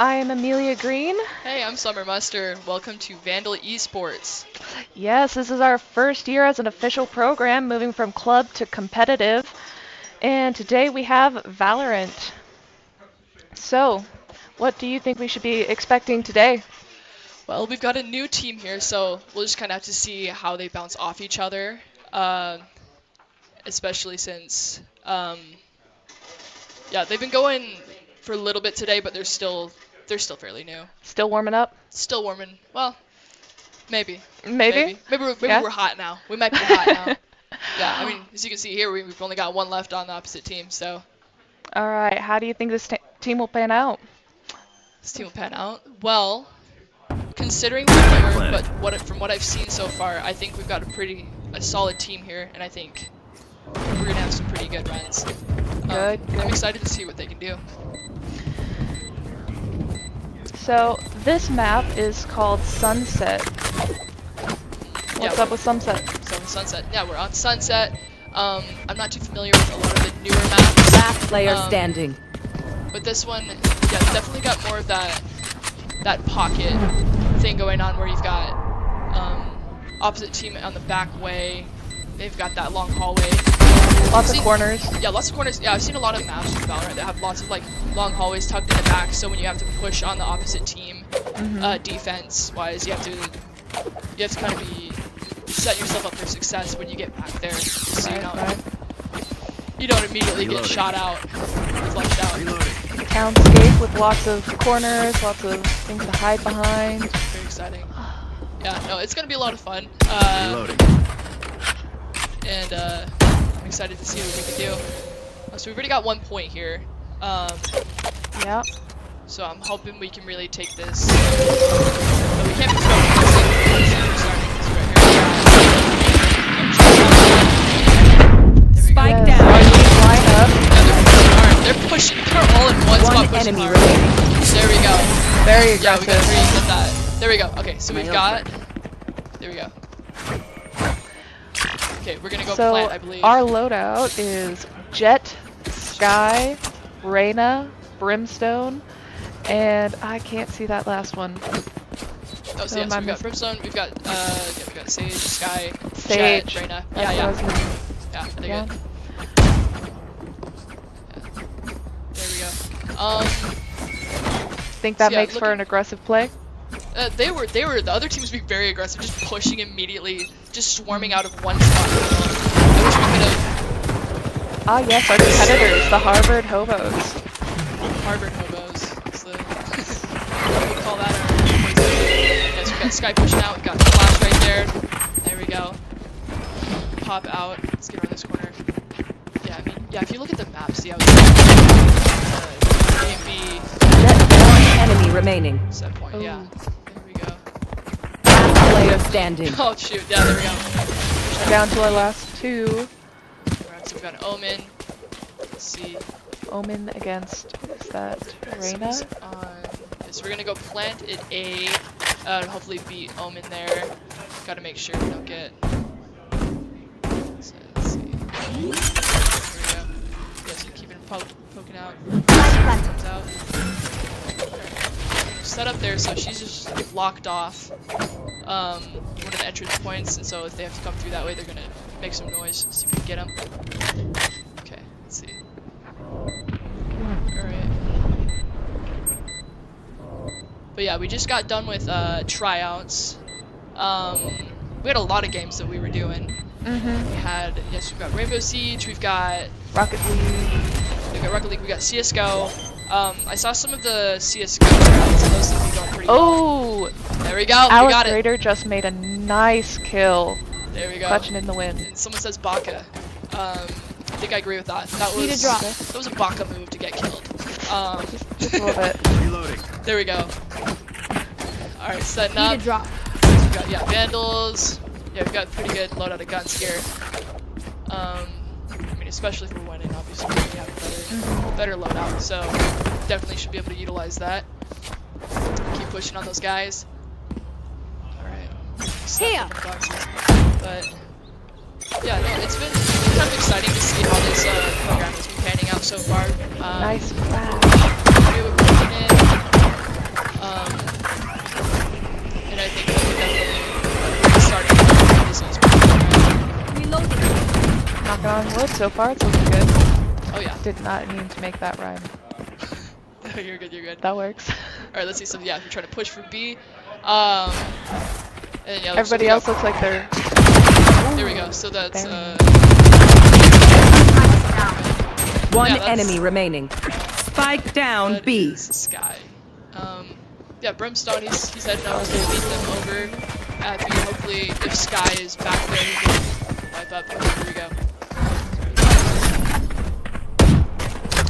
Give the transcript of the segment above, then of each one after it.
I am Amelia Green. Hey, I'm Summer Muster. Welcome to Vandal Esports. Yes, this is our first year as an official program, moving from club to competitive. And today we have Valorant. So, what do you think we should be expecting today? Well, we've got a new team here, so we'll just kind of have to see how they bounce off each other, uh, especially since, yeah, they've been going for a little bit today, but they're still fairly new. Still warming up? Still warming. Well, maybe, Maybe? maybe Yeah? we're hot now. We might be hot now. Yeah, I mean, as you can see here, we've only got one left on the opposite team, so Alright, how do you think this team will pan out? this team will pan out. Well, considering the player, but from what I've seen so far, I think we've got a solid team here, and I think we're gonna have some pretty good runs. Good. I'm excited to see what they can do. So, this map is called Sunset. What's up with Sunset? So Sunset, yeah, we're on Sunset. I'm not too familiar with a lot of the newer maps. Last player standing. But this one, yeah, definitely got more of that pocket thing going on where you've got opposite team on the back way. They've got that long hallway. Lots of corners. Yeah, lots of corners. Yeah, I've seen a lot of maps in Valorant that have lots of like long hallways tucked in the back. So when you have to push on the opposite team, defense-wise, you have to kind of be set yourself up for success when you get back there, so you don't immediately get shot out, flushed out. Townscape with lots of corners, lots of things to hide behind. Very exciting. Yeah, no, it's gonna be a lot of fun. And I'm excited to see what we can do. So we've already got 1 point here. Yeah. So I'm hoping we can really take this. But we can't be Spike down. Line up. Yeah, they're pushing. They're all in one spot pushing enemy hard. remaining. There we go. Very Yeah, we aggressive. gotta reset that. There we go. Okay, so we've got. There we go. Okay, we're gonna go So plant, I believe. our loadout is Jet, Sky, Reyna, Brimstone, and I can't see that last one. Oh, so yes, we've got Brimstone, we've got Sage, Sky, Sage. Jet, Reyna. That's Yeah, what I was gonna- yeah, they're yeah. good. There we go. Think that So, yeah, makes for an aggressive play? They were the other teams being very aggressive, just pushing immediately, just swarming out of one spot. I wish we could have Ah yes, our competitors, the Harvard Hobos. Harvard hobos. It's the we call that our yes, we've got Sky pushing out, we've got Flash right there. There we go. Pop out. Let's get around this corner. Yeah, I mean, yeah, if you look at the map, see how it's A and B One enemy remaining. set point, yeah. Ooh. There we go. Last player standing. Oh shoot, yeah, there we go. Down to our last two. Alright, so we've got Omen. Let's see. Omen against, is that Reyna? So we're gonna go plant at A, and hopefully beat Omen there. Gotta make sure we don't get. So, let's see. There we go. Yes, keep it poking out. Comes out. Set up there, so she's just locked off one of the entrance points, and so if they have to come through that way, they're gonna make some noise. See if we can get them. Okay, let's see. Alright. But yeah, we just got done with tryouts. We had a lot of games that we were doing. We had, yes, we've got Rainbow Siege, we've got Rocket League. we got CSGO. I saw some of the CSGO rounds, and those seem to be going pretty well. Oh! There we go, we Alex got it. Raider just made a nice kill. There we go. Clutching in the win. And someone says Baka. I think I agree with that. That Need a was drop. that was a Baka move to get killed. Just a little bit. There we go. Alright, setting Need up. a drop. We've got, yeah, Vandals. Yeah, we've got pretty good loadout of guns here. I mean, especially if we're winning, obviously, we have a better loadout, so definitely should be able to utilize that. Keep pushing on those guys. Alright. Here. But, yeah, no, it's been kind of exciting to see how this program has been panning out so far. Nice flash. We were putting in good so far. It's looking good. Oh yeah. Did not mean to make that rhyme. No, you're good. You're good. That works. All right, let's see. So yeah, we're trying to push for B. And yeah, Everybody else looks like they're. There we go. So that's One yeah, that's- enemy remaining. Spike down that B. is Sky. Yeah, Brimstone. He's heading out to lead them over at B. Hopefully, if Sky is back there, he can wipe up. Here we go.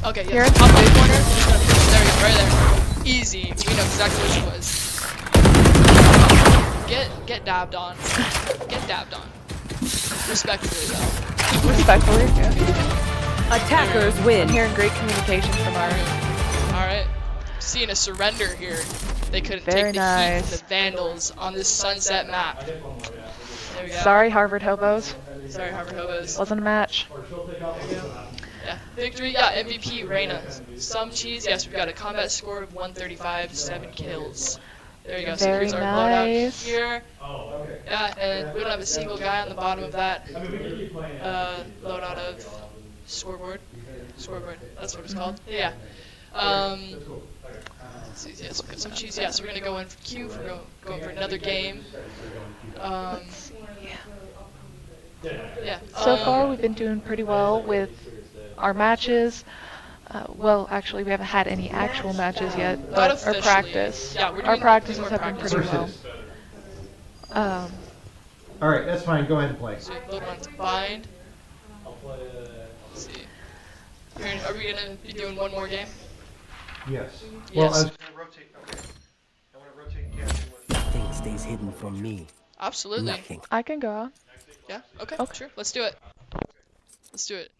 Okay, Here yeah. it's Top left corner. He's gonna push. There he is, right there. Easy. We know exactly what it was. Get dabbed on. Get dabbed on. Respectfully though. Respectfully, yeah. Attackers I'm win. hearing great communication from our. Alright. Seeing a surrender here. They couldn't Very take the heat nice. of the Vandals on this sunset map. There we go. Sorry, Harvard hobos. Sorry, Harvard Hobos. Wasn't a match. Yeah. Victory, yeah, MVP, Reyna. Some cheese, yes, we've got a combat score of 135, 7 kills. There you go, so Very here's our nice. loadout here. Yeah, and we don't have a single guy on the bottom of that loadout of scoreboard. Scoreboard, that's what it's called. Yeah. Let's see, yeah, so we've got some cheese, yeah, so we're gonna go in for Q, we're going for another game. Yeah. So far, we've been doing pretty well with our matches. Well, actually, we haven't had any actual matches yet, Not but our officially. practice. Yeah, we're Our doing practices more have been pretty well. practices. All right, that's fine. Go ahead and play. So load on to bind. Let's see. Are we gonna be doing one more game? Yes. Yes. Well, I was gonna rotate. Okay. I want to rotate Captain with. Nothing stays hidden from me. Absolutely. Nothing. I can go. Yeah. Okay. Okay. Sure. Let's do it. Let's do it.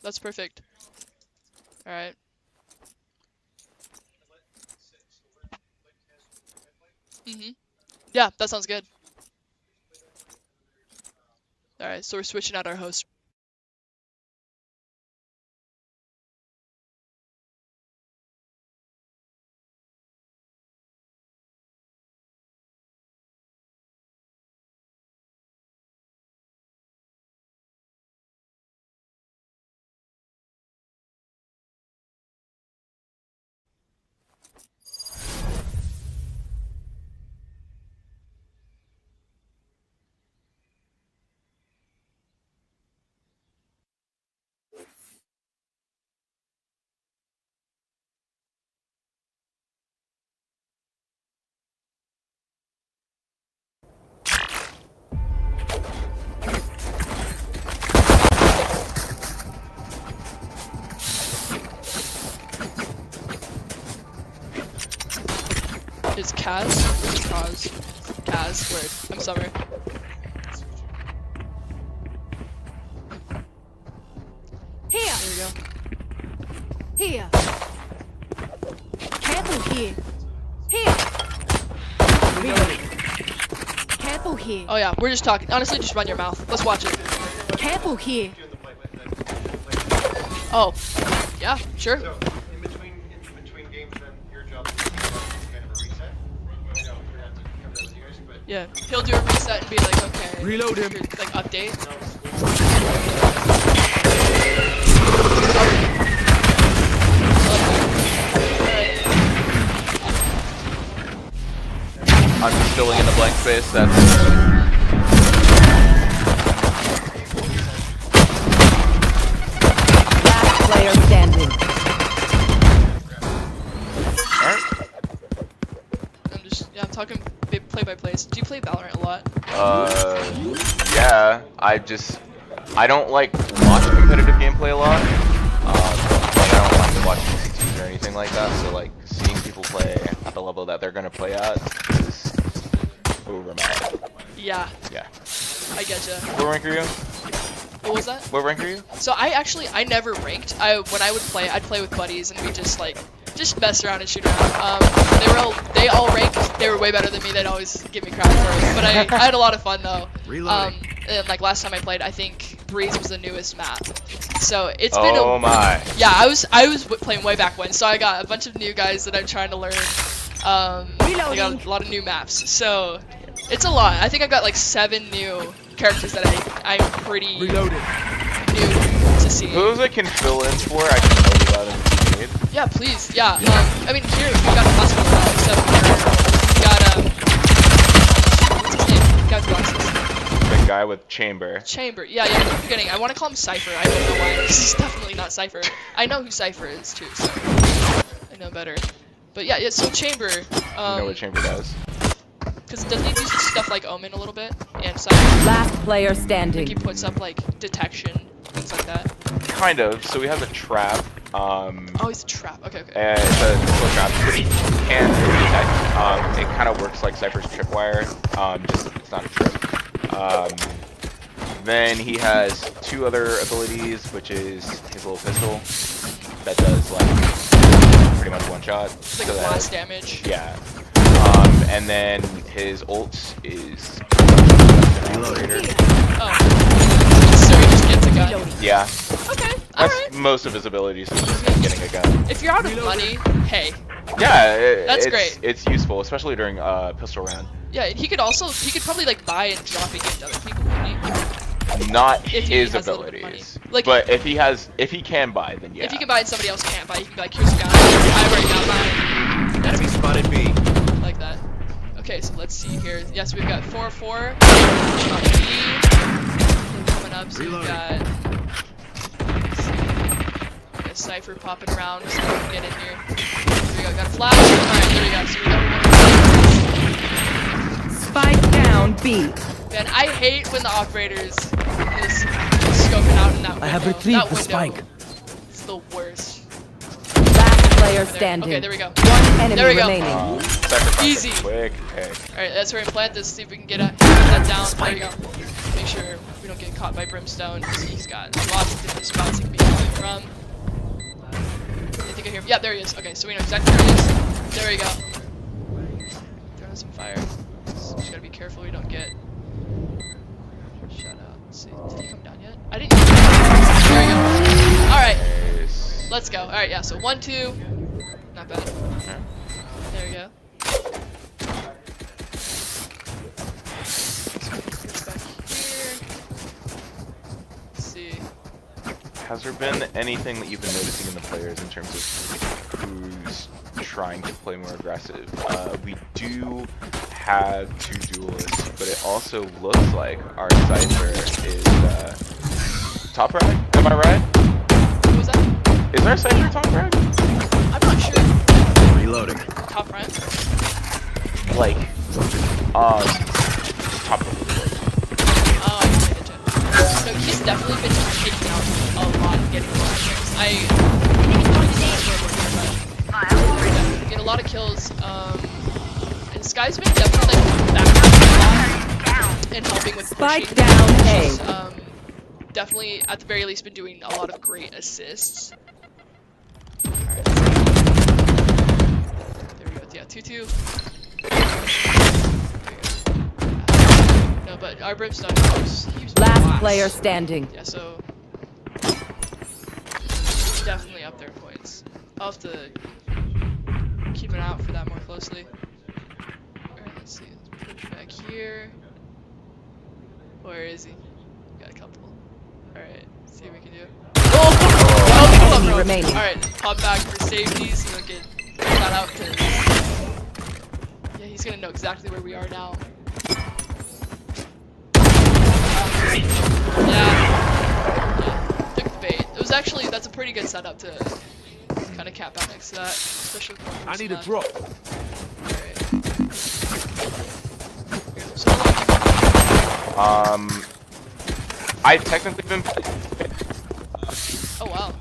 That's perfect. All right. Yeah, that sounds good. All right, so we're switching out our host. It's Kaz? It's Kaz. Kaz, word. I'm sorry. Here, There we go. here. Careful here. Here. Careful here. Oh yeah, we're just talking. Honestly, just run your mouth. Let's watch it. Careful here. Oh, yeah, sure. So in between games, then your job is to kind of a reset. You know, we're gonna have to come down with you guys, but Yeah, he'll do a reset and be like, okay. Reload him. Like update. I'm just filling in the blank space. That's Last player standing. alright. I'm talking play by plays. Do you play Valorant a lot? Yeah. I don't like watch competitive gameplay a lot. Like I don't like to watch VCTs or anything like that. So like seeing people play at the level that they're gonna play at is over mad. Yeah, Yeah. I getcha. What rank are you? What was that? What rank are you? So I never ranked. When I would play, I'd play with buddies and we just mess around and shoot around. They all ranked. They were way better than me. They'd always give me crap for it. But I had a lot of fun though. And like last time I played, I think Breeze was the newest map. So it's been Oh my. Yeah, I was playing way back when. So I got a bunch of new guys that I'm trying to learn. I got a lot of new maps. So It's a lot. I think I've got like 7 new characters that I'm pretty new to see. Those I can fill in for, I can tell you about them if you need. Yeah, please. Yeah. I mean, here we got a last one. Except we got what's his name? The guy with glasses. The guy with Chamber. Chamber. Yeah. I'm forgetting. I want to call him Cypher. I don't know why. This is definitely not Cypher. I know who Cypher is too, so I know better. But yeah. So Chamber. You know what Chamber does. Because doesn't he do stuff like Omen a little bit and Cypher? Last player Like he standing. puts up like detection, things like that. Kind of. So we have a trap. Oh, he's a trap. Okay. And it's a missile trap which can detect. It kind of works like Cypher's tripwire. Just it's not a trip. Then he has 2 other abilities, which is his little pistol that does like pretty much one shot. It's like blast damage. Yeah. And then his ult is generator. Oh. So he just gets a gun. Yeah. Okay. That's Alright. most of his abilities is just getting a gun. If you're out of money, hey. Yeah, That's it's great. It's useful, especially during pistol round. Yeah, he could probably like buy and drop it to other people, couldn't he? Not If he his has a little bit of abilities. money. Like- but if he can buy, then yeah. If he can buy and somebody else can't buy, he can be like, here's a gun. I already got mine. Enemy spotted B. Like that. Okay, so let's see here. Yes, we've got 4-4. Coming up, so we've got a Cypher popping around, so we can get in here. There we go, got a flash. Alright, there we go. So we got Spike down B. Man, I hate when the operators is scoping out in that window. I have retrieved that the window, spike. It's the worst. Last player There. standing. Okay, there we go. One enemy There we go. remaining. Cypher Easy. Quick pick. Alright, that's where we plant this, see if we can get that down. There we go. Make sure we don't get caught by Brimstone. He's got lots of different spots he can be coming from. I think I hear him. Yeah, there he is. Okay, so we know exactly where he is. There we go. Throwing some fire. So just gotta be careful we don't get shut out. Let's see, did he come down yet? I didn't. There we go. Alright, Nice. let's go. Alright, yeah, so 1-2. Not bad. There we go. Back here. Let's see. Has there been anything that you've been noticing in the players in terms of who's trying to play more aggressive? We do have 2 duelists, but it also looks like our Cypher is top right. Am I right? What was that? Is our Cypher top right? I'm not sure. Reloading. Top right? Like, top right. Oh, I can get it. So he's definitely been taking out a lot and getting a lot of kills. Get a lot of kills. And Sky's been definitely like backing up a lot and helping with Spike pushing. down A. She's, definitely, at the very least, been doing a lot of great assists. Alright, let's see. There we go. Yeah, 2-2. No, but our Brimstone he was Last player standing. Yeah, so definitely up there points. I'll have to keep an eye out for that more closely. Alright, let's see. Let's push back here. Where is he? Got a couple. Alright, see what we can do. Oh! Enemy remaining. Alright, pop back for safety so we don't get shot out, because yeah, he's gonna know exactly where we are now. Yeah, took the bait. It was actually, that's a pretty good setup to kind of cap out next to that, especially with I need a left. drop. Alright. I've technically been. Oh wow.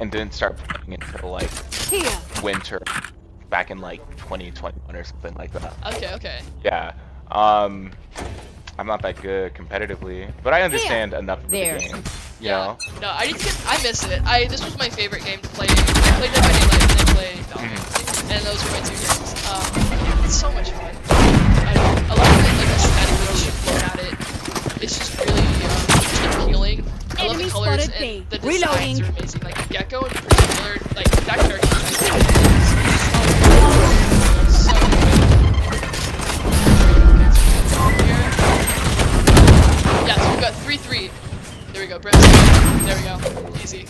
And didn't start playing until like Here. winter, back in like 2021 or something like that. Okay. Yeah. I'm not that good competitively, but I understand enough of There. the game. You Yeah. know? No, I miss it. This was my favorite game to play. I played Dead by Daylight and then play Valorant. And those were my 2 games. It's so much fun. I love it, like aesthetically, just looking at it. It's just really appealing. I love the Enemy colors spotted and B. the designs Reloading. are amazing. Like Gecko in particular, like that character design is so good. Here we go, Brimstone. There we go. Easy.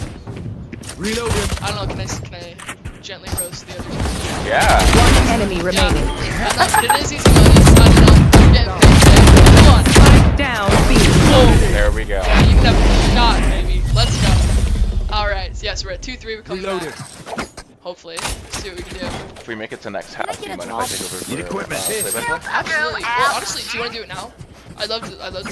Reloading. I don't know, can I gently roast the other team? Yeah. One enemy remaining. Yeah. But it is easy though. I don't know. I'm getting paid today. Come on. Down B. Oh. There we go. Yeah, you can have a shot, baby. Let's go. Alright, so yes, we're at 2-3. We're coming Reloaded. back. Hopefully. See what we can do. If we make it to next half, do you mind if I take over for Need equipment. play-by-play? Absolutely. Well, honestly, do you want to do it now? I'd love to have you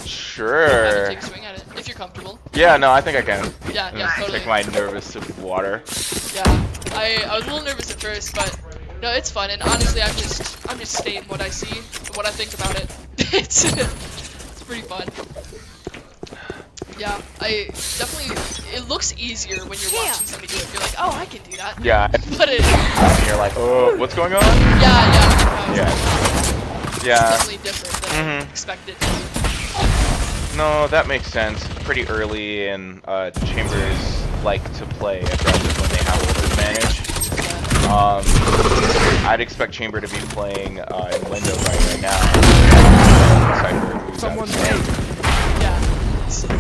Sure. take a swing at it, if you're comfortable. Yeah, no, I think I can. Yeah, totally. Take my nervous sip of water. Yeah, I was a little nervous at first, but no, it's fun. And honestly, I'm just stating what I see and what I think about it. it's pretty fun. Yeah, I definitely. It looks easier when you're watching somebody do it. You're like, oh, I can do that. Yeah. But it. And you're like, oh, what's going on? Yeah. Yeah. It's Yeah. definitely different than I expected it to be. No, that makes sense. Pretty early, and Chambers like to play aggressive when they have a little advantage. I'd expect Chamber to be playing in window right now. Cypher, who's Someone out. Yeah. It's 5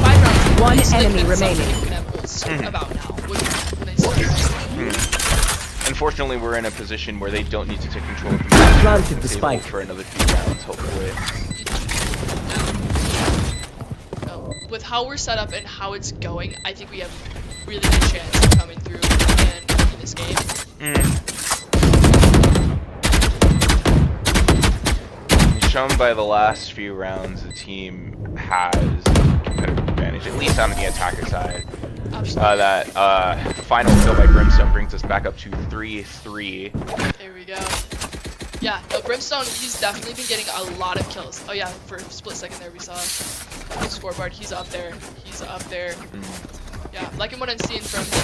rounds. One It's enemy like something remaining. you can have goals about now. When they start. Unfortunately, we're in a position where they don't need to take control of the match. Planted the They're able spike. for another few rounds, hopefully. With how we're set up and how it's going, I think we have really good chance of coming through and winning this game. Shown by the last few rounds, the team has competitive advantage, at least on the attacker side. Absolutely. That final kill by Brimstone brings us back up to 3-3. There we go. Yeah, no, Brimstone, he's definitely been getting a lot of kills. Oh yeah, for a split second there we saw the scoreboard. He's up there. He's up there. Yeah, liking what I'm seeing from him.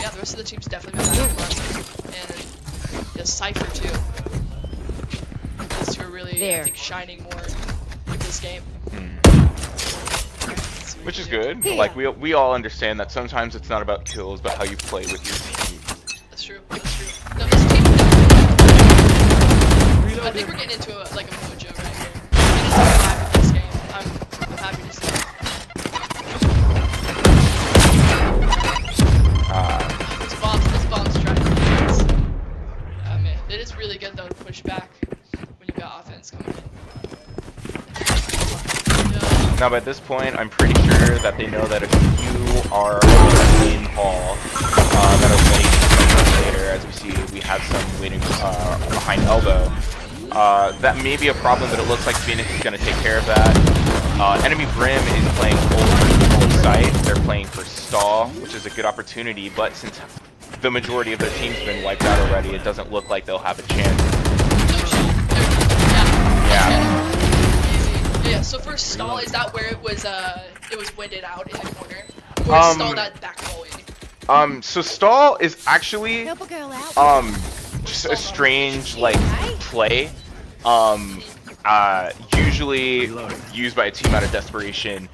Yeah, the rest of the team's definitely been having fun. And yeah, Cypher too. These two are really, I think, shining more with this game. Which is good. Like, we all understand that sometimes it's not about kills, but how you play with your team. That's true. That's true. No, this team. I think we're getting into a mojo right here. Getting into a vibe in this game. I'm happy to see it. This bomb's trying to be nice. Man, it is really good though to push back when you've got offense coming in. Yeah. Now, by this point, I'm pretty sure that they know that if you are in hall, that are waiting later, as we see, we have some waiting behind elbow. That may be a problem, but it looks like Phoenix is going to take care of that. Enemy Brim is playing full site. They're playing for stall, which is a good opportunity, but since the majority of their team's been wiped out already, it doesn't look like they'll have a chance. Yeah. Yeah, so for stall, is that where it was winded out in the corner? Or is stall that back hallway? So stall is actually Help a girl out. just a strange like play. Usually used by a team out of desperation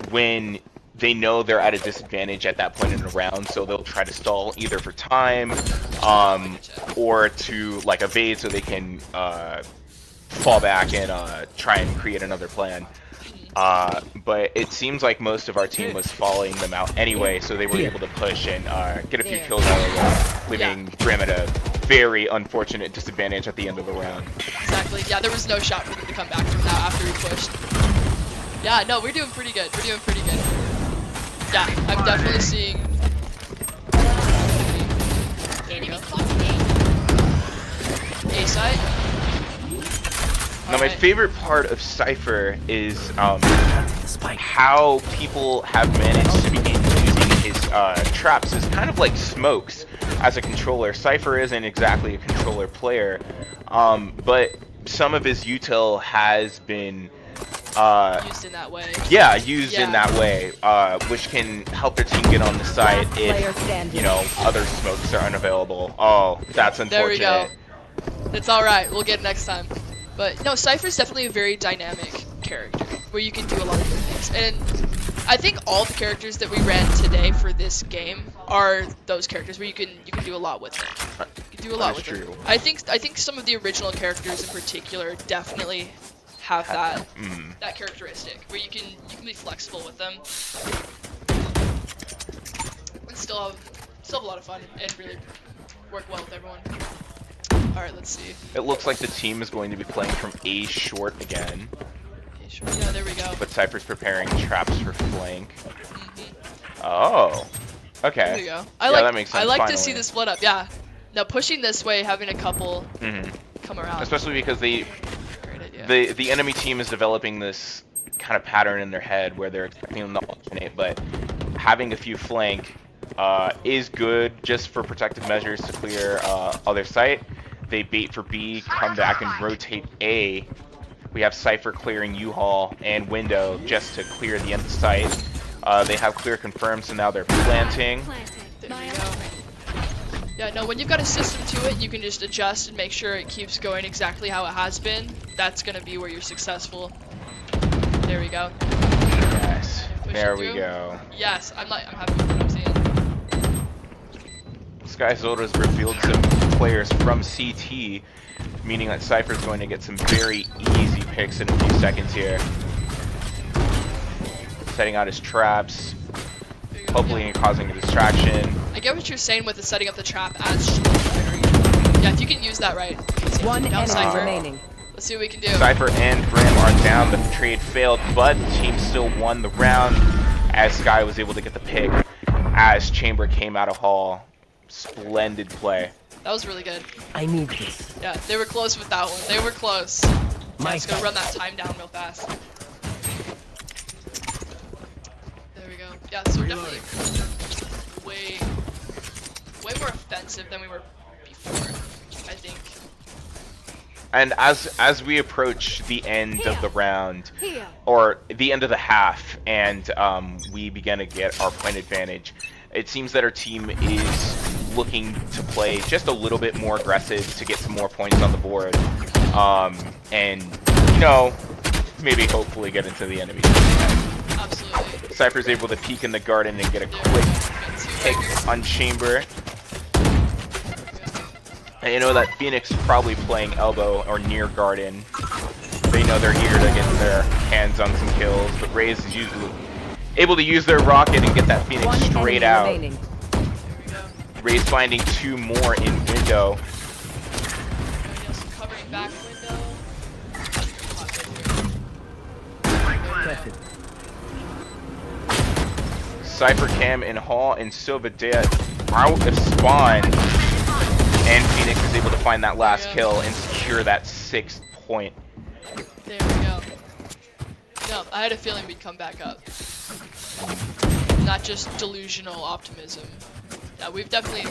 when they know they're at a disadvantage at that point in the round, so they'll try to stall either for time or to like evade so they can fall back and try and create another plan. But it seems like most of our team was following them out anyway, so they were able to push and get a few kills out of the way, leaving Brim at a very unfortunate disadvantage at the end of the round. Exactly. Yeah, there was no shot for them to come back from that after he pushed. Yeah, no, we're doing pretty good. We're doing pretty good. Yeah, I'm definitely seeing. There we go. A side. Now, my favorite part of Cypher is how people have managed to begin using his traps as kind of like smokes as a controller. Cypher isn't exactly a controller player, but some of his util has been used in that way. Yeah, used in that way, which can help their team get on the side if, you know, other smokes are unavailable. Oh, that's unfortunate. There we go. It's alright, we'll get it next time. But no, Cypher's definitely a very dynamic character, where you can do a lot of different things. And I think all the characters that we ran today for this game are those characters where you can do a lot with them. You can do a lot with them. I think some of the original characters in particular definitely have that Mm. that characteristic where you can be flexible with them and still have a lot of fun and really work well with everyone. All right, let's see. It looks like the team is going to be playing from A short again, Yeah, there we go. but Cypher's preparing traps for flank. Mhm. Oh, okay. There we go. That makes sense, I like to finally. see the split up. Yeah. Now pushing this way, having a couple Mhm. come around. Especially because Great idea. the enemy team is developing this kind of pattern in their head where they're expecting them to alternate, but having a few flank is good just for protective measures to clear other site. They bait for B, come back and rotate A. We have Cypher clearing U-Haul and window just to clear the end of the site. They have clear confirmed, so now they're planting. There we go. Yeah, no, when you've got a system to it, you can just adjust and make sure it keeps going exactly how it has been. That's gonna be where you're successful. There we go. Yes, Push there it we through. go. Yes, I'm happy with what I'm seeing. SkyZoda's revealed some players from CT, meaning that Cypher's going to get some very easy picks in a few seconds here. Setting out his traps, There you go. hopefully causing a distraction. I get what you're saying with the setting up the trap as yeah, if you can use that right. One Down enemy Cypher. remaining. Let's see what we can do. Cypher and Brim are down, the trade failed, but the team still won the round as Sky was able to get the pick as Chamber came out of Hall. Splendid play. That was really good. I need this. Yeah, they were close with that one. They were close. My Just gonna run that time down real fast. There we go. Yeah, so we're definitely way more offensive than we were before, I think. And as we approach the end of the round, Here. or the end of the half, and we begin to get our point advantage, it seems that our team is looking to play just a little bit more aggressive to get some more points on the board, and you know, maybe hopefully get into the enemy. Absolutely. Cypher's able to peek in the garden and get a There quick we go. pick on Chamber. And you know that Phoenix is probably playing elbow or near garden. They know they're eager to get their hands on some kills, but Raze is usually able to use their rocket and get that Phoenix One straight enemy out. remaining. There we go. Raze finding two more in window. Just covering back window. Got it. Cypher Cam and Hall and Silva dead out of spawn. And Phoenix is able to find that last kill and secure that 6th point. There we go. No, I had a feeling we'd come back up. Not just delusional optimism. Yeah, we've definitely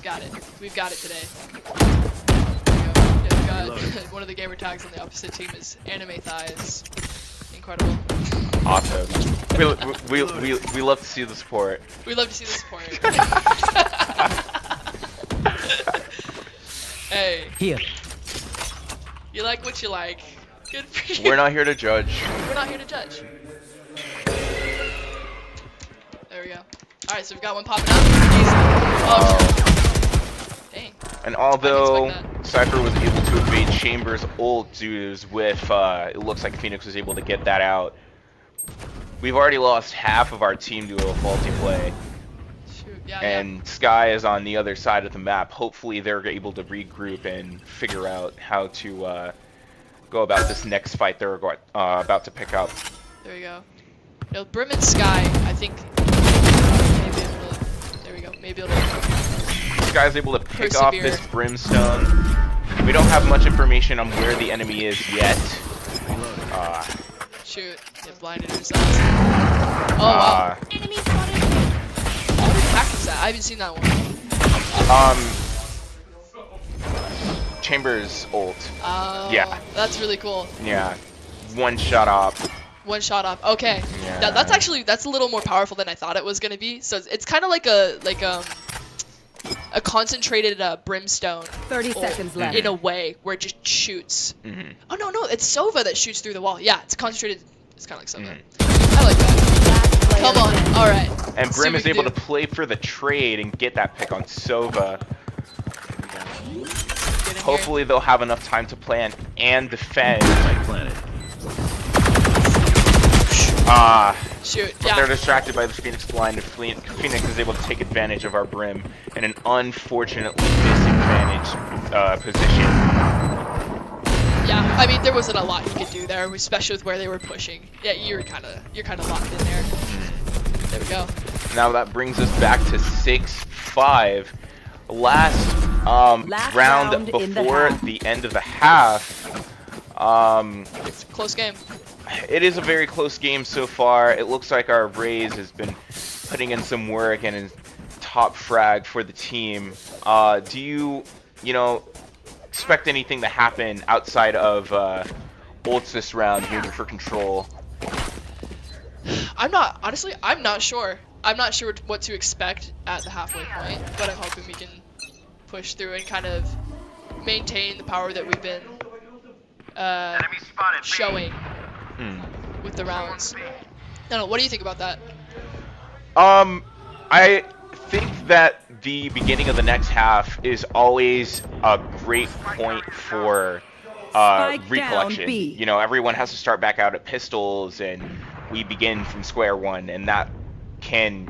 got it. We've got it today. There we go. Yeah, we got one of the gamer tags on the opposite team is anime thighs. Incredible. Awesome. We love to see the support. We love to see the support. Hey, Here. you like what you like. Good for you. We're not here to judge. We're not here to judge. There we go. Alright, so we've got one popping up. Oh, dang. And although I didn't expect Cypher was able to evade Chambers' ult dues with, it looks like Phoenix was able to get that out. We've already lost half of our team to a faulty play. Shoot, yeah, And Sky is on the other side of the map. Hopefully they're able to regroup and figure out how to go about this next fight they're about to pick up. yeah. There we go. You know, Brim and Sky, I think, maybe able to, there we go, maybe able to, Sky's able to pick off Persevere. this Brimstone. We don't have much information on where the enemy is yet. shoot, get blinded ourselves. Oh, wow. Enemy spotted. What attack was that? I haven't seen that one. Chambers ult. Oh, Yeah. That's really cool. Yeah. One shot off. One shot off. Okay. Yeah. That's a little more powerful than I thought it was gonna be. So it's kind of like a concentrated brimstone 30 seconds left. in a way where it just shoots. Mhm. Oh no, it's Sova that shoots through the wall. Yeah, it's concentrated. It's kind of like Sova. Mhm. I like that. Come on. All right. And See Brim what is we able can to play for the trade and get that pick on Sova. Getting hopefully they'll have enough time to plan and defend. Spike planted. Shoot, But they're yeah. distracted by the Phoenix blind, and Phoenix is able to take advantage of our brim in an unfortunately disadvantaged position. Yeah, I mean, there wasn't a lot he could do there, especially with where they were pushing. Yeah, you're kind of locked in there. There we go. Now that brings us back to 6-5. Last round round in the before half. the end of the half. It's a close game. It is a very close game so far. It looks like our Raze has been putting in some work and is top frag for the team. Do you expect anything to happen outside of ults this round here for control? I'm not sure. I'm not sure what to expect at the halfway point, but I'm hoping we can push through and kind of maintain the power that we've been showing with the rounds. I don't know, what do you think about that? I think that the beginning of the next half is always a great point for Spike recollection. down B. Everyone has to start back out at pistols, and we begin from square one, and that can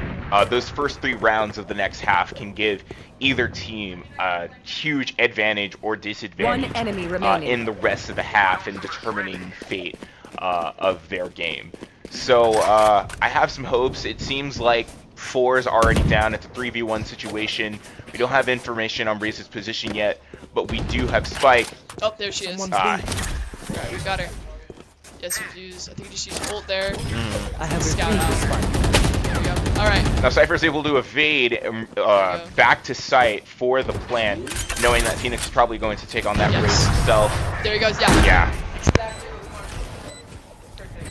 those first 3 rounds of the next half can give either team a huge advantage or disadvantage One enemy remaining. in the rest of the half in determining fate of their game. So I have some hopes. It seems like 4 is already down. It's a 3v1 situation. We don't have information on Raze's position yet, but we do have Spike. Oh, there she is. Alright, we got her. Yes, I think you just used ult there. I have Scout retrieved the out. spike. There we go. Alright. Now Cypher's able to evade back to site for the plant, knowing that Phoenix is probably going to take on that Yes. Raze himself. There he goes, yeah. Yeah.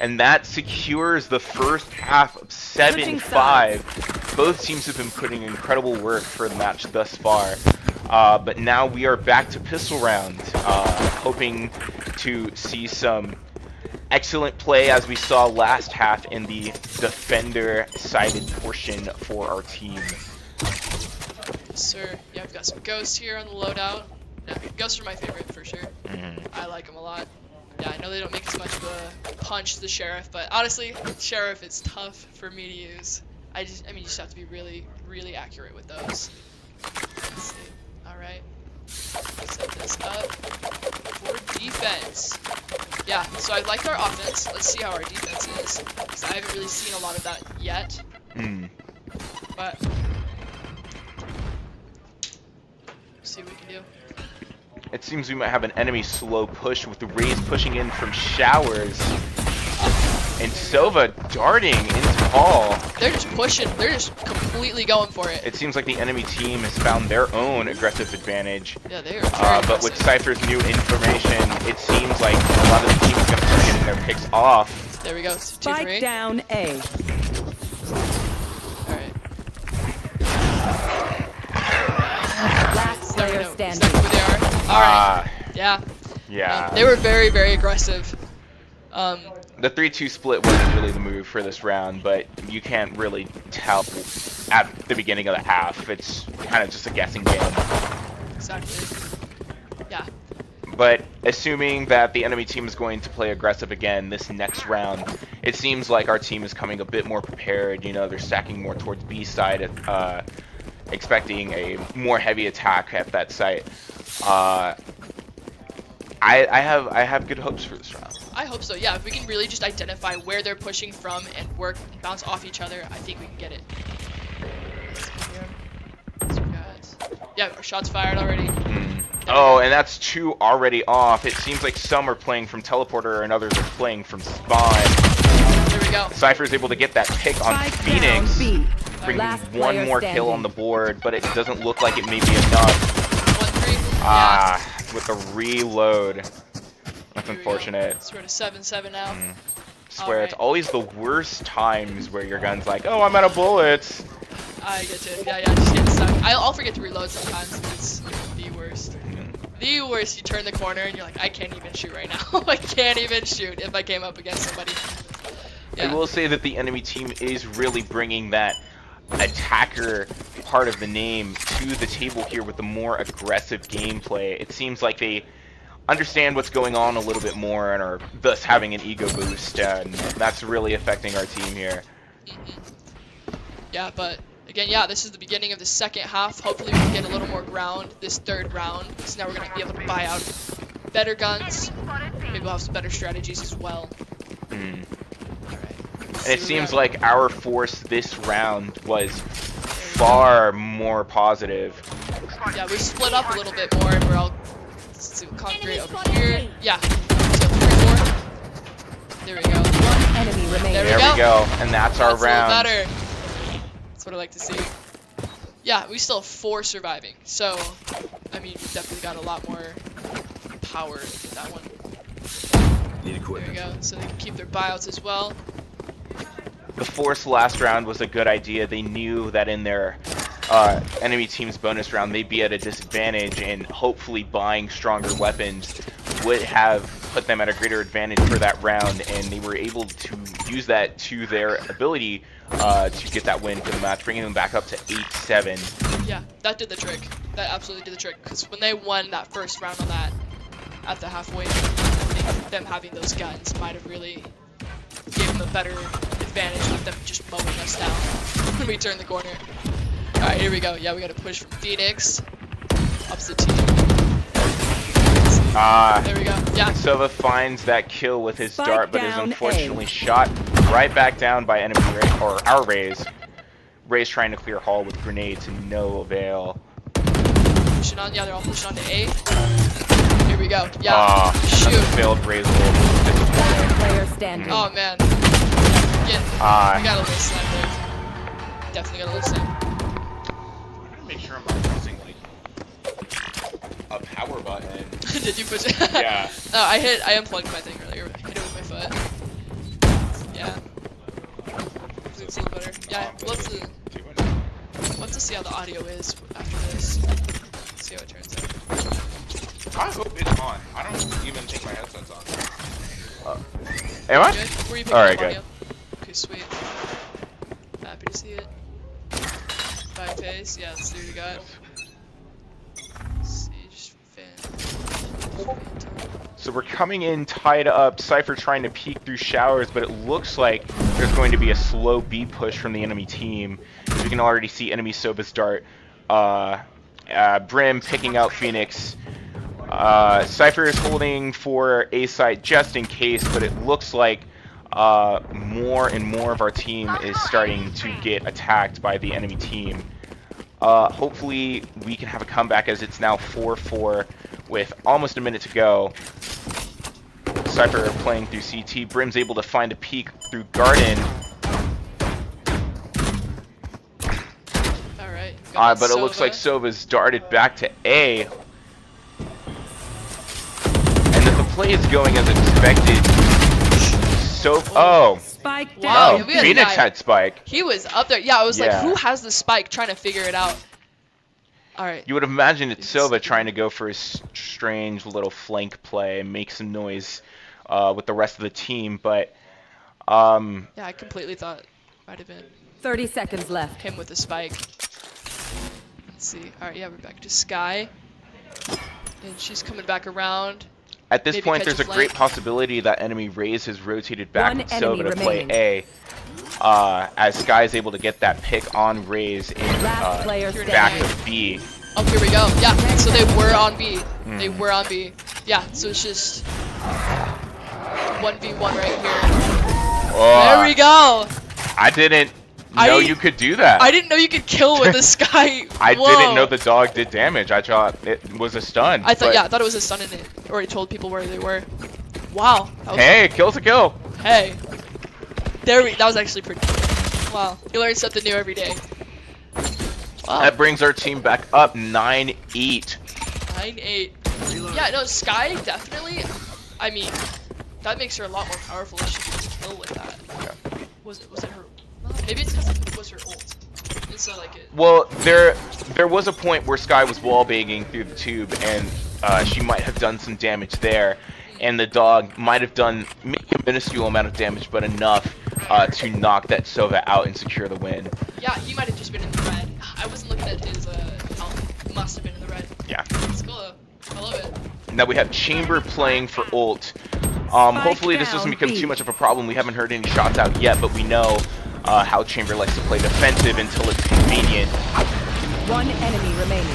And that secures the first half of 7-5. Both teams have been putting incredible work for the match thus far. But now we are back to pistol round, hoping to see some excellent play as we saw last half in the defender-sided portion for our team. Yes, sir. Yeah, I've got some ghosts here on the loadout. Yeah, ghosts are my favorite for sure. I like them a lot. Yeah, I know they don't make as much of a punch as the sheriff, but honestly, sheriff is tough for me to use. I mean, you just have to be really, really accurate with those. Let's see. All right. Set this up for defense. Yeah, so I liked our offense. Let's see how our defense is, because I haven't really seen a lot of that yet. But see what we can do. It seems we might have an enemy slow push with the Raze pushing in from showers. And Sova darting into Hall. They're just pushing. They're just completely going for it. It seems like the enemy team has found their own aggressive advantage. Yeah, they are very But with aggressive. Cypher's new information, it seems like a lot of the teams are going to start getting their picks off. There we go. 2-3. Spike down A. Alright. Last There we player go. Is standing. that who they are? Alright. Yeah. Yeah. They were very, very aggressive. The 3-2 split wasn't really the move for this round, but you can't really tell at the beginning of the half. It's kind of just a guessing game. Exactly. Yeah. But assuming that the enemy team is going to play aggressive again this next round, it seems like our team is coming a bit more prepared. They're stacking more towards B side, expecting a more heavy attack at that site. I have good hopes for this round. I hope so. Yeah, if we can really just identify where they're pushing from and work and bounce off each other, I think we can get it. Yeah, our shots fired already. Oh, and that's 2 already off. It seems like some are playing from teleporter and others are playing from spawn. There we go. Cypher's able to get that pick on Spike Phoenix, down B. bringing Last one player more standing. kill on the board, but it doesn't look like it may be enough. 1-3. With the reload. That's Here we go. unfortunate. So we're at 7-7 now. Swear, it's Alright. always the worst times where your gun's like, oh, I'm out of bullets. I get to it. Yeah, just getting stuck. I'll forget to reload sometimes. It's the worst. The worst. You turn the corner and you're like, I can't even shoot right now. I can't even shoot if I came up against somebody. I will say that the enemy team is really bringing that attacker part of the name to the table here with the more aggressive gameplay. It seems like they understand what's going on a little bit more and are thus having an ego boost, and that's really affecting our team here. Yeah, but again, yeah, this is the beginning of the second half. Hopefully we can get a little more ground this third round, so now we're going to be able to buy out better guns. Maybe we'll have some better strategies as well. And it seems like our force this round was far more positive. Yeah, we split up a little bit more, and we're all concrete over here. Yeah. So 3-4. There we go. One enemy remaining. There we go. And that's our round. A little better. That's what I like to see. Yeah, we still have 4 surviving. So, I mean, we definitely got a lot more power in that one. Need There we go. So they can keep their buyouts as well. The force last round was a good idea. They knew that in their enemy team's bonus round they'd be at a disadvantage, and hopefully buying stronger weapons would have put them at a greater advantage for that round, and they were able to use that to their ability to get that win for the match, bringing them back up to 8-7. Yeah, that did the trick. That absolutely did the trick, because when they won that first round on that at the halfway, I think them having those guns might have really gave them a better advantage with them just mowing us down when we turn the corner. Alright, here we go. Yeah, we gotta push from Phoenix. Opposite team. There we go. Yeah. Sova finds that kill with his Spike dart, but is down unfortunately shot right back down by enemy or our Raze. Raze trying to clear hall with grenade to no avail. Pushing on. Yeah, they're all pushing on to A. Here we go. Yeah. Shoot. Failed Raze wolf. Player standing. Oh man. Yeah. We got a little slam there. Definitely got a little slam. Make sure I'm not using like a power button. Did you push it? Yeah. No, I unplugged my thing earlier. Hit it with my foot. Yeah. It's a little better. Yeah, we'll have to see how the audio is after this. See how it turns out. I hope it's on. I don't even think my headset's on. Am I? Good? Were you picking Alright, up good. audio? Okay, sweet. Happy to see it. Back phase, yeah, let's see what we got. Siege fan. So we're coming in tied up. Cypher trying to peek through showers, but it looks like there's going to be a slow B push from the enemy team. As we can already see enemy Soba's dart. Brim picking out Phoenix. Cypher is holding for A site just in case, but it looks like more and more of our team is starting to get attacked by the enemy team. Hopefully we can have a comeback, as it's now 4-4 with almost a minute to go. Cypher playing through CT. Brim's able to find a peek through Garden. Alright. But it looks like Sova's darted back to A. And if the play is going as expected, Spike Wow, down. we had a Phoenix guy- had Spike. He was up there. Yeah, I was like, Yeah. who has the spike? Trying to figure it out. Alright. You would imagine it's Sova trying to go for his strange little flank play and make some noise with the rest of the team, but Yeah, I completely thought it might have been 30 seconds left. him with the spike. Let's see. Alright, yeah, we're back to Sky. And she's coming back around. at this Maybe point catch there's a a great flank. possibility that enemy Raze has rotated back One with enemy Sova to play remaining. A, as Sky is able to get that pick on Raze in Last player back standing. of B. Oh, here we go. Yeah, so they were on B. They were on B. Yeah, so it's just 1v1 right here. Oh, There we go. I didn't know you could do that. I didn't know you could kill with the Sky. I Whoa. didn't know the dog did damage. I thought it was a stun. I thought, but- yeah, I thought it was a stun in it. Already told people where they were. Wow. That was, Hey, kill's a kill. Hey. That was actually pretty cool. Wow. You learn something new every day. Wow. That brings our team back up 9-8. 9-8. Yeah, no, Sky definitely. I mean, that makes her a lot more powerful if she gets a kill with that. Yeah. Was it her? Well, maybe it's because it was her ult. It's not like it. Well, there was a point where Sky was wallbanging through the tube, and she might have done some damage there, and the dog might have done maybe a minuscule amount of damage, but enough to knock that Sova out and secure the win. Yeah, he might have just been in the red. I wasn't looking at his health. Must have been in the red. Yeah. It's cool though. I love it. Now we have Chamber playing for ult. Hopefully this doesn't become too much of a problem. We haven't heard any shots out yet, but we know how Chamber likes to play defensive until it's convenient. One enemy remaining.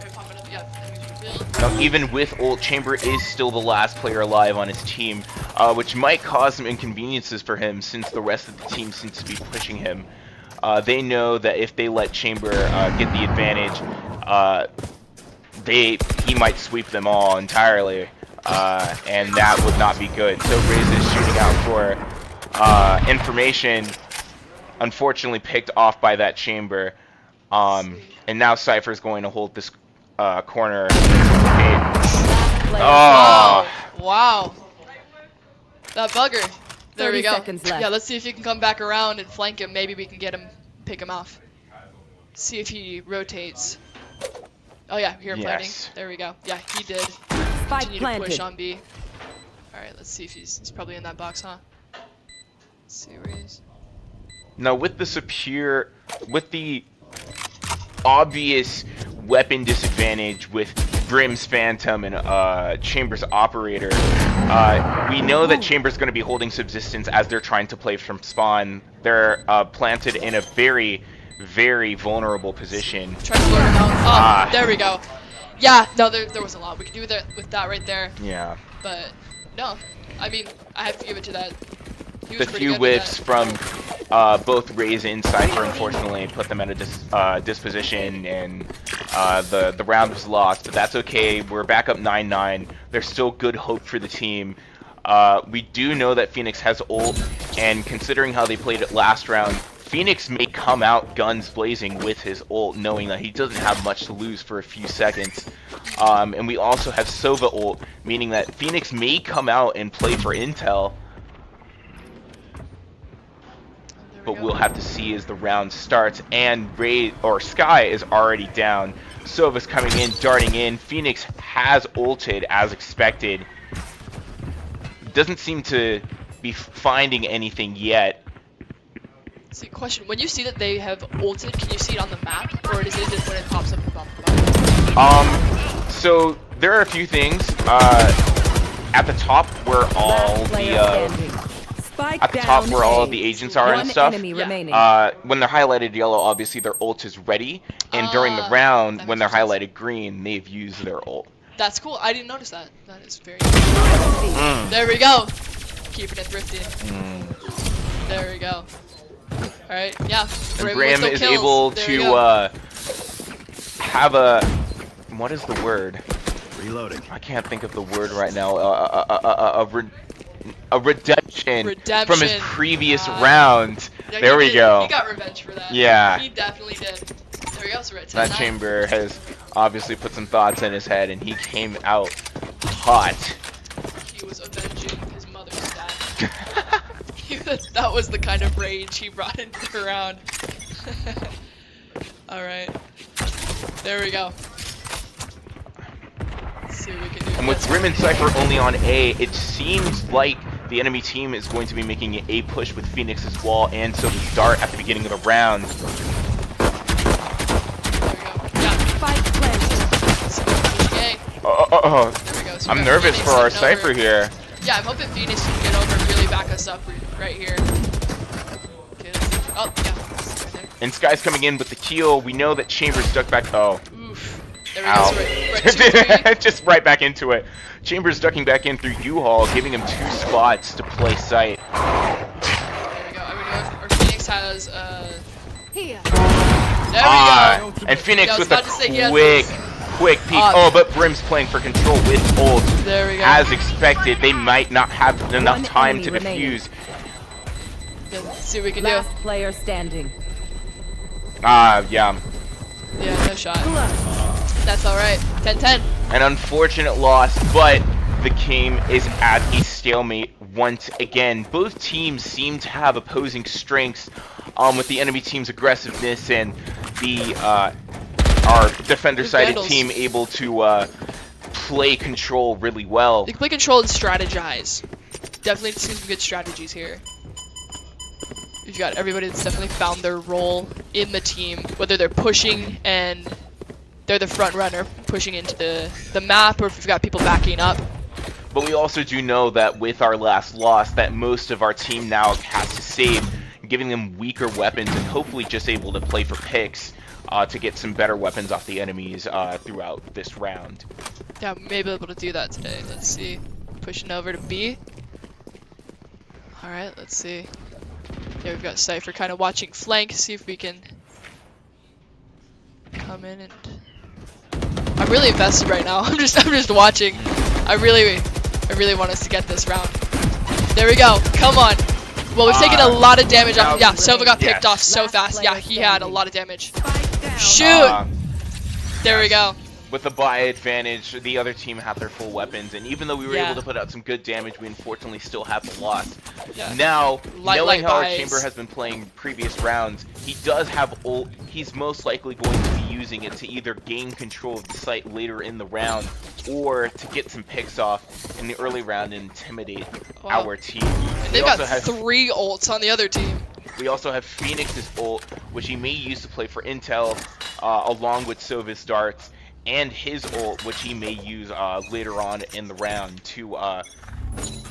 Okay, popping up. Yeah, enemies revealed. Now, even with ult, Chamber is still the last player alive on his team, which might cause some inconveniences for him since the rest of the team seems to be pushing him. They know that if they let Chamber get the advantage, he might sweep them all entirely, and that would not be good. So Riz is shooting out for information, unfortunately picked off by that Chamber, and now Cypher's going to hold this corner. Oh! Wow. That bugger. There 30 we go. seconds left. Yeah, let's see if he can come back around and flank him. Maybe we can get him, pick him off. See if he rotates. Oh yeah, here planting. Yes. There we go. Yeah, he did. Spike Continue to push planted. on B. Alright, let's see if he's probably in that box, huh? Let's see where he is. Now with the obvious weapon disadvantage with Brim's Phantom and Chamber's Operator, we know that Chamber's going to be holding subsistence as they're trying to play from spawn. They're planted in a very, very vulnerable position. Try to lure him out. Oh, there we go. Yeah, no, there wasn't a lot we could do with that right there. Yeah. But, no. I mean, I have to give it to that. He The was pretty few good with whiffs that. from both Raze and Cypher unfortunately put them at a disposition, and the round was lost, but that's okay. We're back up 9-9. There's still good hope for the team. We do know that Phoenix has ult, and considering how they played it last round, Phoenix may come out guns blazing with his ult, knowing that he doesn't have much to lose for a few seconds. And we also have Sova ult, meaning that Phoenix may come out and play for intel. But we'll have to see as the round starts, and Sky is already down. Sova's coming in, darting in. Phoenix has ulted as expected. Doesn't seem to be finding anything yet. See, question: when you see that they have ulted, can you see it on the map, or is it just when it pops up above the button? So there are a few things. At the top where all the agents are and stuff. When they're highlighted yellow, obviously their ult is ready, and during the round, when they're highlighted green, they've used their ult. That's cool. I didn't notice that. That is very cool. There we go. Keeping it thrifty. There we go. Alright, yeah. And Bram is able to have a... What is the word? Reloading. I can't think of the word right now. A redemption from his previous round. Yeah, there we go. He got revenge for that. Yeah. He definitely did. There we go. So we're at 10-9. That Chamber has obviously put some thoughts in his head, and he came out hot. He was avenging his mother's death. That was the kind of rage he brought into the round. Alright. There we go. Let's see what we can do. And with Grim and Cypher only on A, it seems like the enemy team is going to be making an A push with Phoenix's wall and Sova's dart at the beginning of the round. There we go. Yeah. Spike planted. So pushing A. There we go. So I'm nervous for our Cypher here. Yeah, I'm hoping Phoenix can get over and really back us up right here. Okay, oh, yeah. Right there. And Sky's coming in with the kill. We know that Chamber's ducked back. Oh. Oof. There we go. So we're at 2-3. Just right back into it. Chambers ducking back in through U-Haul, giving him 2 spots to play sight. There we go. I mean, our Phoenix has, Here. There we go. And Phoenix Yeah, with a I was about to say he has quick peek. Oh, but Brim's playing for control with ult. There we go. As expected, they might not have enough time to defuse. Let's see what we can Last do. player standing. Yeah. Yeah, no shot. That's alright. 10-10. An unfortunate loss, but the game is at a stalemate once again. Both teams seem to have opposing strengths, with the enemy team's aggressiveness and the our defender-sided team able to play control really well. They can play control and strategize. Definitely see some good strategies here. we've got everybody that's definitely found their role in the team, whether they're pushing and they're the front runner pushing into the map, or if we've got people backing up. But we also do know that with our last loss, that most of our team now has to save, giving them weaker weapons and hopefully just able to play for picks to get some better weapons off the enemies throughout this round. Yeah, maybe able to do that today. Let's see. Pushing over to B. Alright, let's see. Yeah, we've got Cypher kind of watching flank, see if we can come in and... I'm really invested right now. I'm just watching. I really want us to get this round. There we go. Come on. Well, we've taken a lot of damage off. Yeah, Sova got picked off so fast. Yeah, he had a lot of damage. Shoot! There we go. With the buy advantage, the other team had their full weapons, and even though we were able to put out some good damage, we unfortunately still have the loss. Yeah. Now, knowing how our buys. Chamber has been playing previous rounds, he does have ult. He's most likely going to be using it to either gain control of the site later in the round, or to get some picks off in the early round and intimidate our team. And they've got 3 ults on the other team. We also have Phoenix's ult, which he may use to play for intel, along with Sova's darts, and his ult, which he may use later on in the round to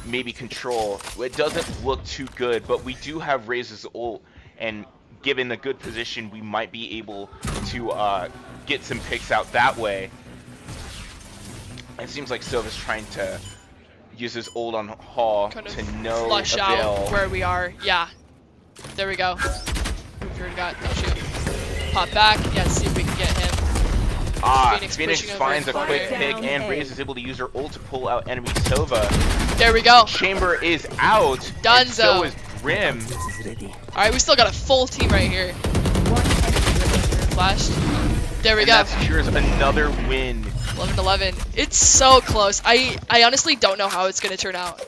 maybe control. It doesn't look too good, but we do have Raze's ult, and given a good position, we might be able to get some picks out that way. It seems like Sova's trying to use his ult on Hall Kind of to no flush avail. out where we are. Yeah. There we go. We've already got no shoot. Pop back. Yeah, see if we can get him. Phoenix finds a quick pick, and Raze is able to use her ult to pull out enemy Sova. There we go. Chamber is out. Dunzo. And so is Grim. Alright, we still got a full team right here. Flashed. There we go. That secures another win. 11-11. It's so close. I honestly don't know how it's going to turn out.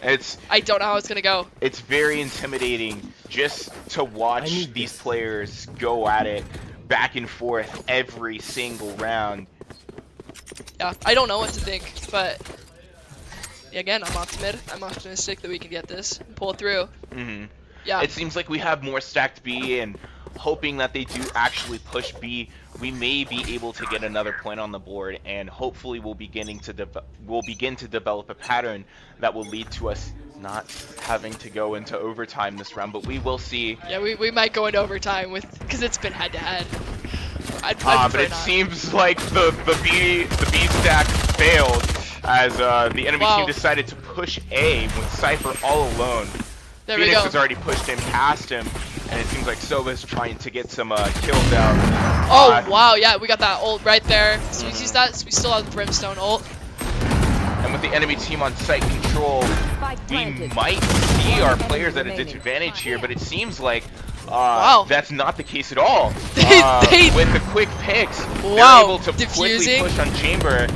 I don't know how it's going to go. It's very intimidating just to watch these players go at it back and forth every single round. Yeah, I don't know what to think, but again, I'm optimistic that we can get this and pull through. Yeah. It seems like we have more stacked B, and hoping that they do actually push B, we may be able to get another point on the board, and hopefully we'll begin to develop a pattern that will lead to us not having to go into overtime this round, but we will see. Yeah, we might go into overtime because it's been head to head. But it seems like the B stack failed as the enemy team decided to push A with Cypher all alone. There Phoenix we go. has already pushed him past him, and it seems like Sova's trying to get some kills out. Oh wow, yeah, we got that ult right there. So we use that. So we still have the Brimstone ult. And with the enemy team on site control, we might see our players at a disadvantage here, but it seems like that's not the case at all. With the quick picks, they're able to quickly push on Chamber,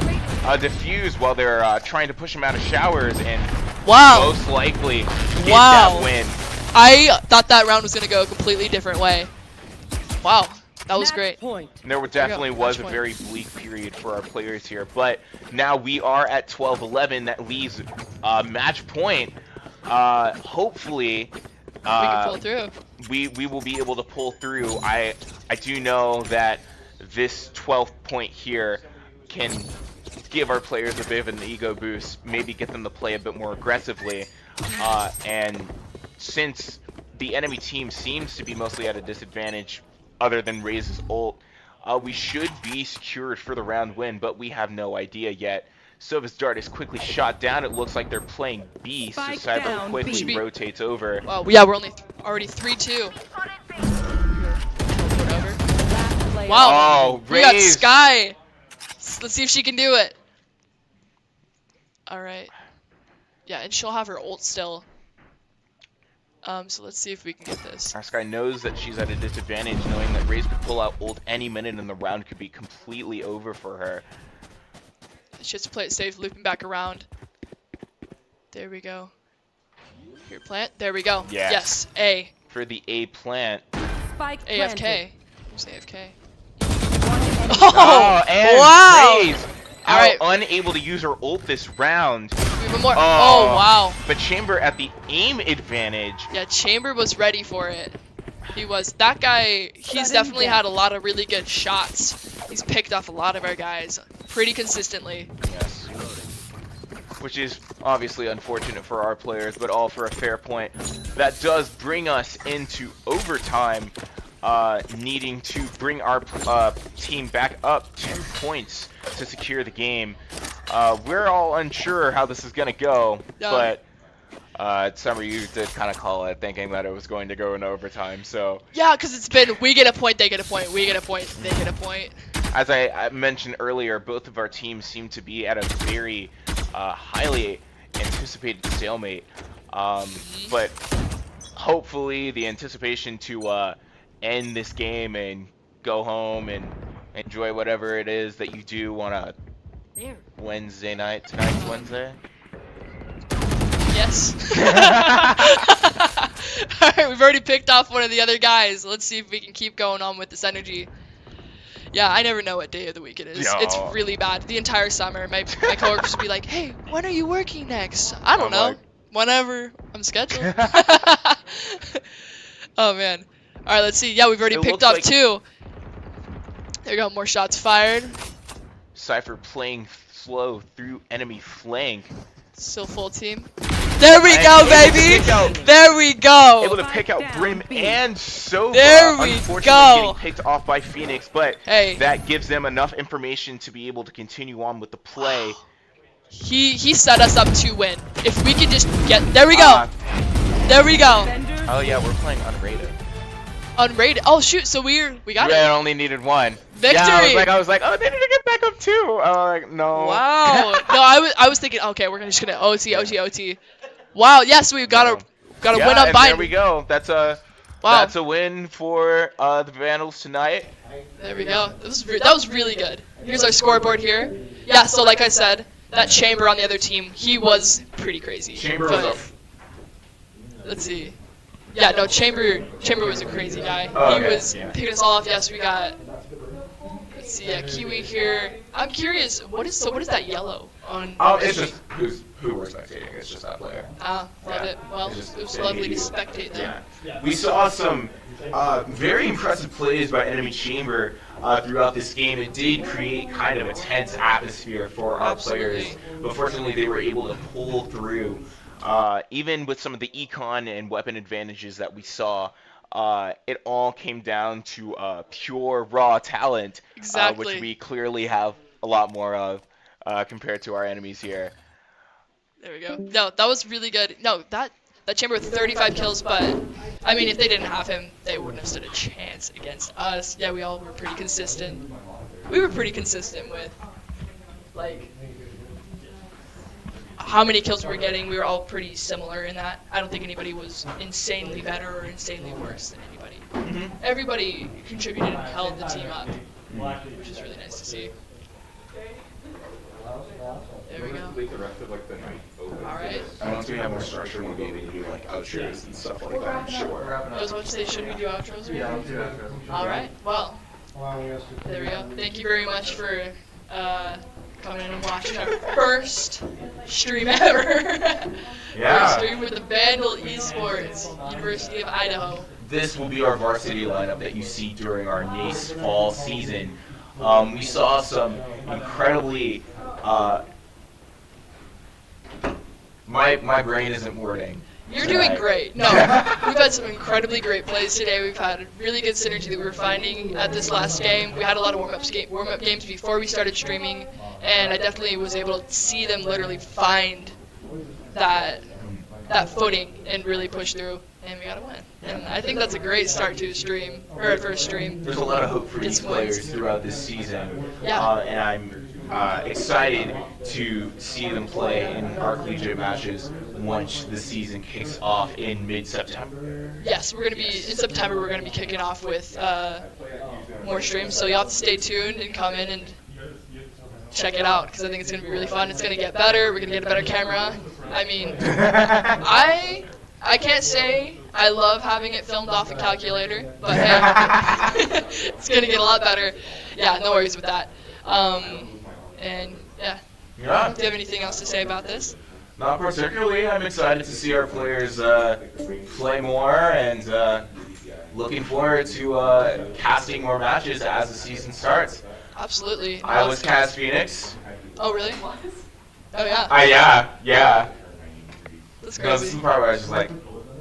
defuse while they're trying to push him out of showers, and most likely get that win. I thought that round was going to go a completely different way. Wow. That was great. There definitely was a very bleak period for our players here, but now we are at 12-11. That leaves match point. Hopefully, we can pull through. We will be able to pull through. I do know that this 12th point here can give our players a bit of an ego boost, maybe get them to play a bit more aggressively. And since the enemy team seems to be mostly at a disadvantage, other than Raze's ult, we should be secured for the round win, but we have no idea yet. Sova's dart is quickly shot down. It looks like they're playing B, so Cyber quickly rotates over. Well, yeah, we're already 3-2. Wow, we got Sky. Let's see if she can do it. All right. Yeah, and she'll have her ult still. So let's see if we can get this. Our Sky knows that she's at a disadvantage, knowing that Raze could pull out ult any minute and the round could be completely over for her. She has to play it safe, looping back around. There we go. Here, plant. There we go. Yes. A. For the A plant. AFK. Who's AFK? Oh, and wow! Raze unable to use her ult this round. Even more. Oh, wow. But Chamber at the aim advantage. Yeah, Chamber was ready for it. He was. That guy, he's Sudden definitely death. had a lot of really good shots. He's picked off a lot of our guys pretty consistently. Yes. Which is obviously unfortunate for our players, but all for a fair point. That does bring us into overtime, needing to bring our team back up 2 points to secure the game. We're all unsure how this is going to go, Yeah. but Summer, you did kind of call it, thinking that it was going to go into overtime. So, Yeah, because it's been we get a point, they get a point, we get a point, they get a point. as I mentioned earlier, both of our teams seem to be at a very highly anticipated stalemate. But hopefully the anticipation to end this game and go home and enjoy whatever it is that you do on a There. Wednesday night. Tonight's Wednesday. Yes. Alright, we've already picked off one of the other guys. Let's see if we can keep going on with this energy. Yeah, I never know what day of the week it is. No. It's really bad. The entire summer, my coworkers would be like, "Hey, when are you working next?" I don't I'm know. like- Whenever I'm scheduled. Oh man. All right, let's see. Yeah, we've already It picked looks up like- 2. There we go. More shots fired. Cypher playing slow through enemy flank. Still full team. There we And go, able to baby. pick out- There we go. Able to pick out Down, Brim B. and Sova. There we Unfortunately go. getting picked off by Phoenix, but Hey. that gives them enough information to be able to continue on with the play. He set us up to win. If we could just get there we go. Ah, There we go. Defenders oh yeah, we're playing unrated. Unrated. Oh shoot. So we got We it. only needed 1. Victory. Yeah, I was like, oh, they need to get back up too. Like, no. Wow. No, I was thinking, okay, we're just gonna OT. Wow. Yes, we've got a Yeah, win on and Biden. there we go. That's a Wow. that's a win for the Vandals tonight. There we go. That was really good. Here's our scoreboard here. Yeah. So like I said, that Chamber on the other team, he was pretty crazy. Chamber But- was Let's see. Yeah, no, Chamber was a crazy guy. Oh, He okay, was yeah. picking us all off. Yes, we got. Let's see, yeah, Kiwi here. I'm curious, what is that yellow on? it's just who we're spectating. It's just that player. Love yeah. it. Well, It's just- it was yeah, lovely he- to spectate them. Yeah. We saw some very impressive plays by enemy Chamber throughout this game. It did create kind of a tense atmosphere for our players, Absolutely. but fortunately they were able to pull through. Even with some of the econ and weapon advantages that we saw, it all came down to pure raw talent, Exactly. which we clearly have a lot more of compared to our enemies here. There we go. No, that was really good. No, that Chamber with 35 kills, but I mean, if they didn't have him, they wouldn't have stood a chance against us. Yeah, we all were pretty consistent. We were pretty consistent with, like, how many kills we were getting. We were all pretty similar in that. I don't think anybody was insanely better or insanely worse than anybody. Everybody contributed and held the team up, which is really nice to see. There we go. Leave the rest of like the night open. All right. And once we have more structure, we'll be able to do like outros and stuff like that. I'm sure. I was about to say, should we do outros? Yeah, I'll do outros. All right. Well, there we go. Thank you very much for coming in and watching our first stream ever. Yeah. First stream with the Vandal Esports, University of Idaho. This will be our varsity lineup that you see during our NACE fall season. We saw some incredibly. My brain isn't wording. You're tonight. doing great. No, we've had some incredibly great plays today. We've had really good synergy that we were finding at this last game. We had a lot of warm-up games before we started streaming, and I definitely was able to see them literally find that footing and really push through, and we got to win. And I think that's a great start to a stream, or a first stream. There's a lot of hope for these It's wins. players throughout this season, Yeah. and I'm excited to see them play in our collegiate matches once the season kicks off in mid-September. Yes, we're gonna be in September. We're gonna be kicking off with more streams, so you'll have to stay tuned and come in and check it out because I think it's gonna be really fun. It's gonna get better. We're gonna get a better camera. I mean, I can't say I love having it filmed off a calculator, but hey, it's gonna get a lot better. Yeah, no worries with that. And yeah, Yeah, do you have anything else to say about this? not particularly. I'm excited to see our players play more and looking forward to casting more matches as the season starts. Absolutely. I was Cas Phoenix. Oh, really? Oh, yeah. Yeah. That's No, this is crazy. the part where I was just like,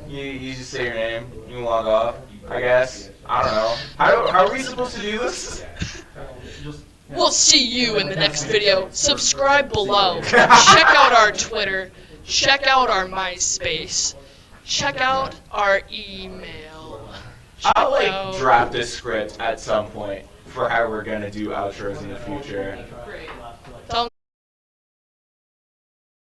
you just say your name, you can log off, I guess. I don't know. How are we supposed to do this? We'll see you in the next video. Subscribe below. Check out our Twitter. Check out our MySpace. Check out our email. I'll Check like out- draft a script at some point for how we're gonna do outros in the future. Great.